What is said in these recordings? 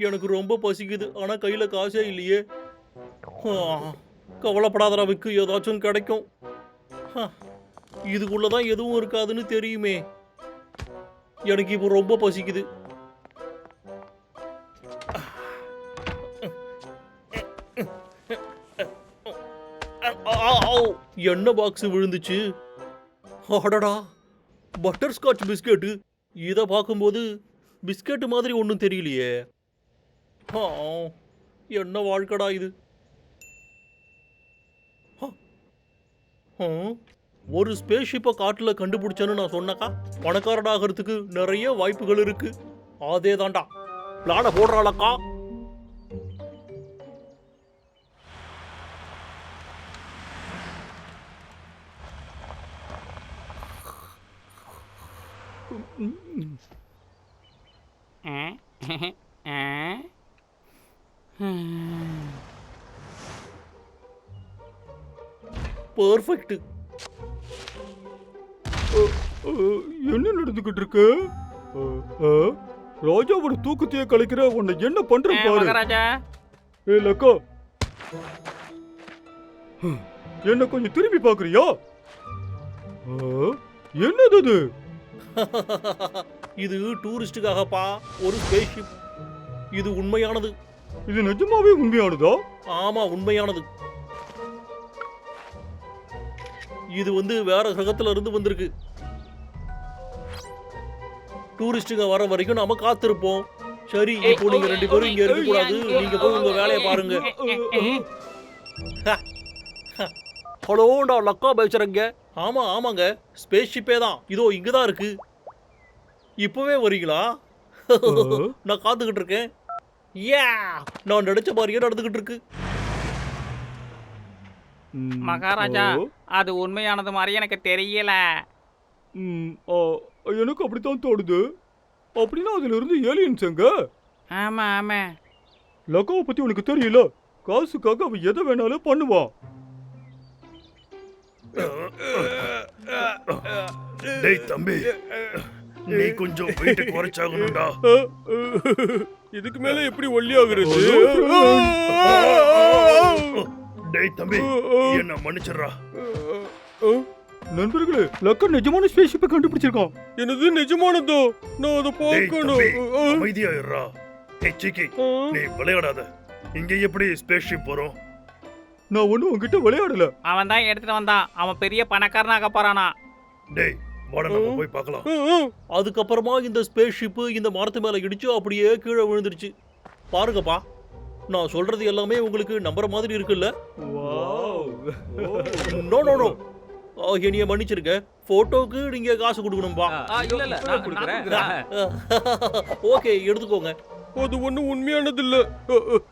எனக்கு ரொம்ப பசிக்குது ஆனா கையில காசே இல்லையே. ஆ, கவலைப்படாதடா விக்கு, ஏதாச்சும் கிடைக்கும். ஆ, இதுக்குள்ளதான் எதுவும் இருக்காதுன்னு தெரியுமே. எனக்கு இப்போ ரொம்ப பசிக்குது. என்ன பாக்ஸ் விழுந்துச்சு? அடடா, பட்டர் ஸ்காட்ச் பிஸ்கெட்டு. இதை பார்க்கும்போது பிஸ்கெட் மாதிரி ஒன்றும் தெரியலையே. ஆ, என்ன வாழ்க்கடா இது. ஆ, ஒரு ஸ்பேஸ் ஷிப்பை காட்டில் கண்டுபிடிச்சேன்னு நான் சொன்னக்கா, பணக்காரனாகிறதுக்கு நிறைய வாய்ப்புகள் இருக்கு. அதே தாண்டா பிளான போடுறாளக்கா. பெர்ஃபெக்ட். என்ன நடந்துகிட்டு இருக்கு? ராஜாவோட தூக்கத்தையே கலைக்கிற உன்னை என்ன பண்ற பாரு. மகாராஜா, ஏ லக்கா, என்ன கொஞ்சம் திரும்பி பாக்குறியா? என்னது அது? இது டூரிஸ்டுக்காகப்பா, ஒரு ஸ்பேஸ் ஷிப். இது உண்மையானது. இது நிஜமாவே உண்மையானதா? ஆமா, உண்மையானது. இது வேற கிரகத்துல இருந்து வந்திருக்கு. டூரிஸ்டுங்க வர வரைக்கும் நாம காத்திருப்போம். சரி, இப்போ நீங்க 2 பேரும் இங்க இருக்க கூடாது. நீங்க போய் உங்க வேலையை பாருங்க. ஹலோ, நான் லக்கா பேசுறேங்க. ஆமா ஆமாங்க, ஸ்பேஸ் ஷிப்பே தான். இதோ இங்கதான் இருக்கு. இப்பவே வரீங்களா? நான் காத்துக்கிட்டு இருக்கேன். நான் நினைச்ச மாதிரியே நடந்துகிட்டு இருக்கு. மகாராஜா, அது உண்மையானது மாதிரி எனக்கு தெரியல. எனக்கு அப்படித்தான் தோணுது. அப்படின்னா அதுல இருந்து ஏலியன்ஸ் எங்க? ஆமா ஆமா, லக்காவை பத்தி உனக்கு தெரியல. காசுக்காக அவன் எதை வேணாலும் பண்ணுவான். டேய் தம்பி, நீ கொஞ்சம் வெயிட் குறைச்சாகணும்டா. இதுக்கு மேல எப்படி ஒல்லியாகிறது? டேய் தம்பி, என்ன மன்னிச்சிடுறா. நண்பர்களே, லக்கா நிஜமான ஸ்பேஸ் ஷிப்பை கண்டுபிடிச்சிருக்கான். என்னது நிஜமானதோ? நான் அதை பார்க்கணும். அமைதியா இருடா. ஏய் சிக்கி, நீ விளையாடாத. இங்க எப்படி ஸ்பேஸ் ஷிப் வரும்? நான் ஒன்னும் உன்கிட்ட விளையாடல. அவன் தான் எடுத்துட்டு வந்தான். அவன் பெரிய பணக்காரனாக போறானா. டேய் வாடா, நம்ம போய் பார்க்கலாம். அதுக்கப்புறமா இந்த ஸ்பேஸ் ஷிப்பு இந்த மரத்து மேல இடிச்சு அப்படியே கீழே விழுந்துருச்சு. பாருங்கப்பா, நான் சொல்றது எல்லாமே உங்களுக்கு நம்புற மாதிரி இருக்குல்ல? நோ நோ நோ, என்னைய மன்னிச்சிருங்க. போட்டோக்கு நீங்க காசு கொடுக்கணும்பா. இல்ல இல்ல, நான் கொடுக்கிறேன். ஓகே, எடுத்துக்கோங்க. அது ஒண்ணும் உண்மையானது இல்ல.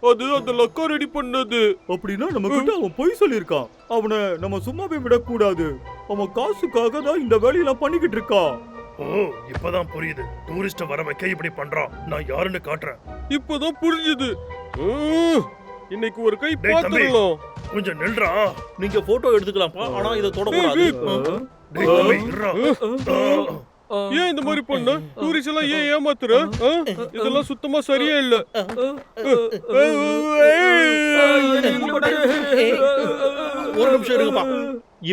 அது அந்த லக்கா ரெடி பண்ணது. அப்படின்னா நம்ம கிட்ட அவன் பொய் சொல்லியிருக்கான். அவனை நம்ம சும்மாவே விடக்கூடாது. அவன் காசுக்காக தான் இந்த வேலையெல்லாம் பண்ணிக்கிட்டு இருக்கான். ஓ, இப்பதான் புரியுது. டூரிஸ்ட வர வைக்க இப்படி பண்றான். நான் யாருன்னு காட்டுறேன். இப்பதான் புரிஞ்சுது. இன்னைக்கு ஒரு கை டேய் தம்பி, பாத்துறலாம். கொஞ்சம் நில்றா. நீங்க போட்டோ எடுத்துக்கலாம்ப்பா, ஆனா இதை தொடக்கூடாது. டேய் தம்பி, இருடா. ஏன் இந்த மாதிரி பண்ண? டூரிஸ்ட் எல்லாம் ஏன் ஏமாத்துற? இதெல்லாம் சுத்தமா சரியா இல்ல. ஒரு நிமிஷம் இருங்கப்பா.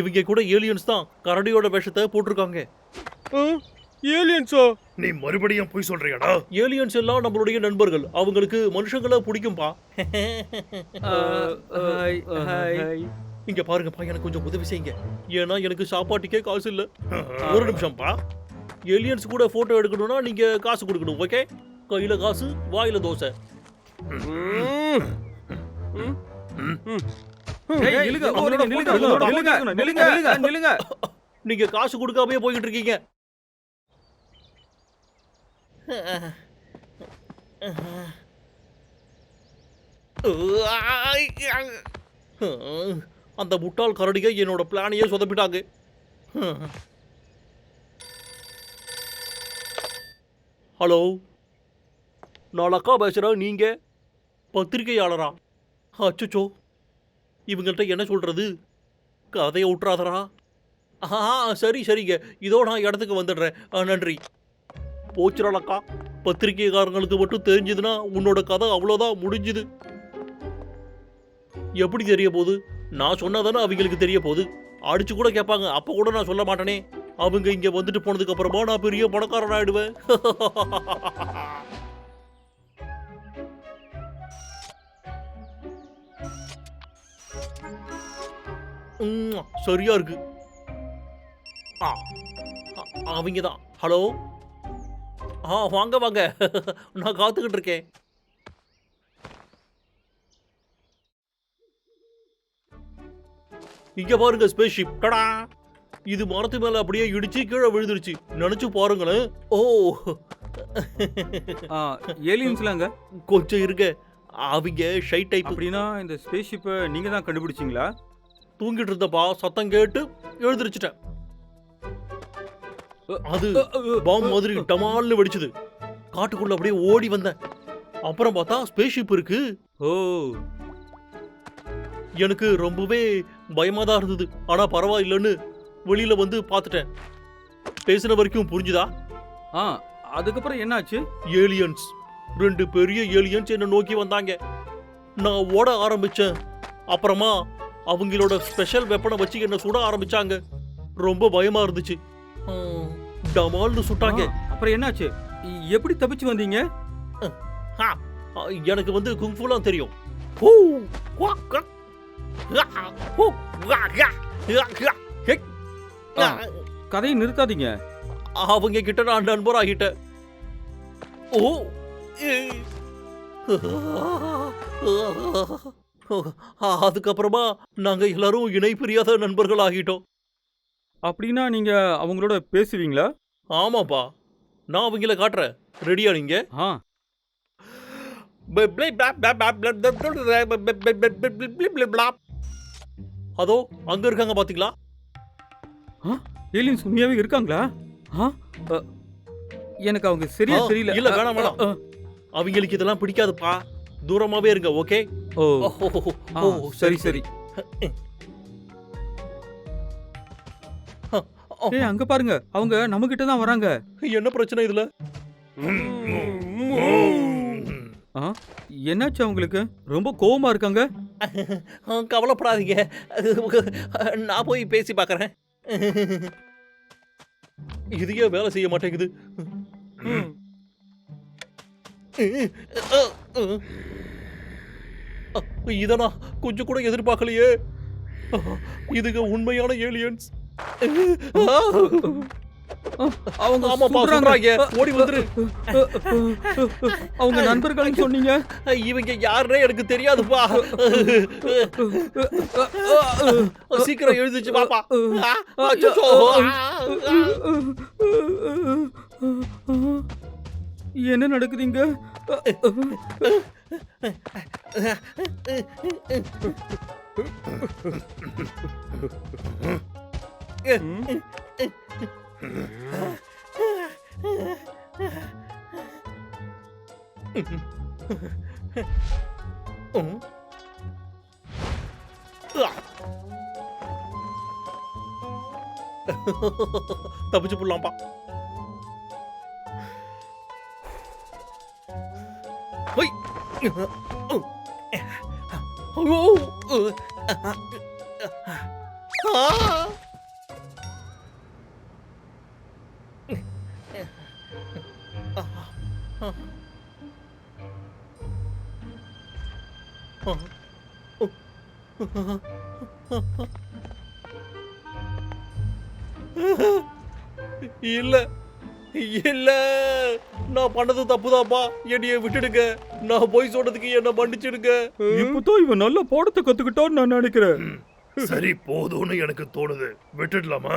இவங்க கூட ஏலியன்ஸ் தான். கரடியோட வேஷத்தை போட்டிருக்காங்க. ஏலியன்ஸா? நீ மறுபடியும் போய் சொல்றியாடா? ஏலியன்ஸ் எல்லாம் நம்மளுடைய நண்பர்கள். அவங்களுக்கு மனுஷங்களை பிடிக்கும்பா. இங்க பாருங்கப்பா, எனக்கு கொஞ்சம் உதவி செய்யுங்க. ஏன்னா எனக்கு சாப்பாட்டுக்கே காசு இல்ல. ஒரு நிமிஷம்ப்பா. ஏலியன்ஸ் கூட போட்டோ எடுக்கணும்னா நீங்க காசு கொடுக்கணும். ஓகே, கையில காசு, வாயில தோசை. நீங்க காசு கொடுக்காமயே போய்கிட்டு இருக்கீங்க. அந்த முட்டாள் கரடியை என்னோட பிளானையே சொதப்பிட்டாங்க. ஹலோ, நான் லக்கா பேசுறேன். நீங்க பத்திரிகையாளரா? அச்சோ, இவங்கள்ட்ட என்ன சொல்றது? கதையை விட்டுறாதரா. சரி சரிங்க, இதோ நான் இடத்துக்கு வந்துடுறேன். நன்றி. போச்சுடா லக்கா, பத்திரிகைக்காரங்களுக்கு மட்டும் தெரிஞ்சதுன்னா உன்னோட கதை அவ்வளோதான் முடிஞ்சுது. எப்படி தெரிய போகுது? நான் சொன்னாதானே அவங்களுக்கு தெரிய போகுது. அடிச்சு கூட கேட்பாங்க, அப்ப கூட நான் சொல்ல மாட்டேனே. அவங்க இங்க வந்துட்டு போனதுக்கு அப்புறமா நான் பெரிய பணக்காரன் ஆயிடுவேன். சரியா இருக்கு. அவங்க தான். ஹலோ, வாங்க வாங்க. நான் காத்துக்கிட்டு இருக்கேன். இங்க பாருங்க ஸ்பேஸ்ஷிப். டடா, இது மரத்து மேல அப்படியே இடிச்சு கீழே விழுந்துருச்சு. நினைச்சு பாருங்களேன். ஓ, ஏலியன்ஸ்லாங்க கொஞ்சம் இருங்க. அவங்க ஷை டைப். அப்படின்னா இந்த ஸ்பேஸ் ஷிப்பை நீங்க தான் கண்டுபிடிச்சிங்களா? தூங்கிட்டு இருந்தப்பா சத்தம் கேட்டு எழுந்திருச்சிட்டேன். அது பாம் மாதிரி டமால்னு வெடிச்சது. காட்டுக்குள்ள அப்படியே ஓடி வந்தேன். அப்புறம் பார்த்தா ஸ்பேஸ் ஷிப் இருக்கு. ஓ, எனக்கு ரொம்பவே பயமா தான் இருந்தது. ஆனா பரவாயில்லைன்னு வெளியில வந்து பார்த்துட்டேன். பேசின வரைக்கும் புரிஞ்சுதா? அதுக்கப்புறம் என்னாச்சு? ஏலியன்ஸ், 2 பெரிய ஏலியன்ஸ் என்ன நோக்கி வந்தாங்க. நான் ஓட ஆரம்பிச்சேன். அப்புறமா அவங்களோட ஸ்பெஷல் வெப்பனை வச்சு என்ன சுட ஆரம்பிச்சாங்க. ரொம்ப பயமா இருந்துச்சு. டமால்னு சுட்டாங்க. அப்புறம் என்னாச்சு? எப்படி தப்பிச்சு வந்தீங்க? எனக்கு வந்து குங்ஃபுலாம் தெரியும். கதையை நிறுத்தாதீங்க. அவங்க கிட்ட நான் நண்பராகிட்டேன். ஓ, அதுக்கப்புறமா நாங்க எல்லாரும் இணை பிரியாத நண்பர்கள் ஆகிட்டோம். அப்படின்னா நீங்க அவங்களோட பேசுவீங்களா? ஆமாப்பா, நான் அவங்கள காட்டுறேன். ரெடியா நீங்க? அதோ அங்க இருக்காங்க பாத்தீங்களா? ஏலியன்ஸ் உண்மையாவே இருக்காங்களா? எனக்கு அவங்க சரியா தெரியல. இல்ல, வேணாம் வேணாம். அவங்களுக்கு இதெல்லாம் பிடிக்காதுப்பா. தூரமாவே இருங்க. ஓகே? ஓ, சரி சரி. அங்க பாருங்க, அவங்க நம்ம கிட்ட தான் வராங்க. என்ன பிரச்சனை இதுல? என்னாச்சு அவங்களுக்கு? ரொம்ப கோவமா இருக்காங்க. கவலைப்படாதீங்க, நான் போய் பேசி பார்க்கறேன். இதுக்கே வேலை செய்ய மாட்டேங்குது. இத நான் கொஞ்சம் கூட எதிர்பார்க்கலையே. இதுங்க உண்மையான ஏலியன்ஸ். அவங்க ஆமாப்பா சொல்றாங்க. ஓடி வந்துரு. அவங்க நண்பர்கள் சொன்னீங்க. இவங்க யாருன்னே எனக்கு தெரியாதுப்பா. சீக்கிரம் எழுந்துச்சு பாப்பா. என்ன நடக்குதுங்க? தப்பிச்சு போடலாம்ப்பா. இல்ல இல்ல, நான் பண்ணது தப்புதாப்பா. என்னைய விட்டுடுங்க. நான் போய் சொன்னதுக்கு என்ன மன்னிச்சிடுங்க. இப்பதான் இவன் நல்ல பாடத்தை கத்துக்கிட்டான்னு நான் நினைக்கிறேன். சரி போதும்னு எனக்கு தோணுது. விட்டுடலாமா?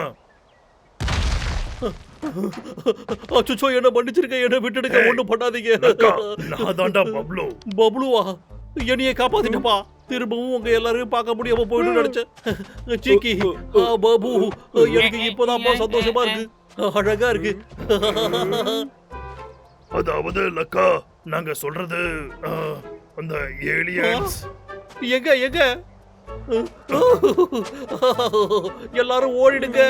அச்சோ, என்ன மன்னிச்சிருக்க. என்ன விட்டுடுங்க. ஒண்ணும் பண்ணாதீங்க. நான் தாண்டா பப்ளு. பப்ளுவா? என்னைய காப்பாத்திட்டப்பா. திரும்பவும் உங்க எல்லாரையும் பார்க்க முடியாம போயிட்டு நினைச்சேன். சீக்கி, பாபு, எனக்கு இப்பதான்ப்பா சந்தோஷமா இருக்கு. அழகா இருக்கு. அதாவது லக்கா, நாங்க சொல்றது அந்த ஏலியன்ஸ். எங்க எங்க? எல்லாரும் ஓடிடுங்க.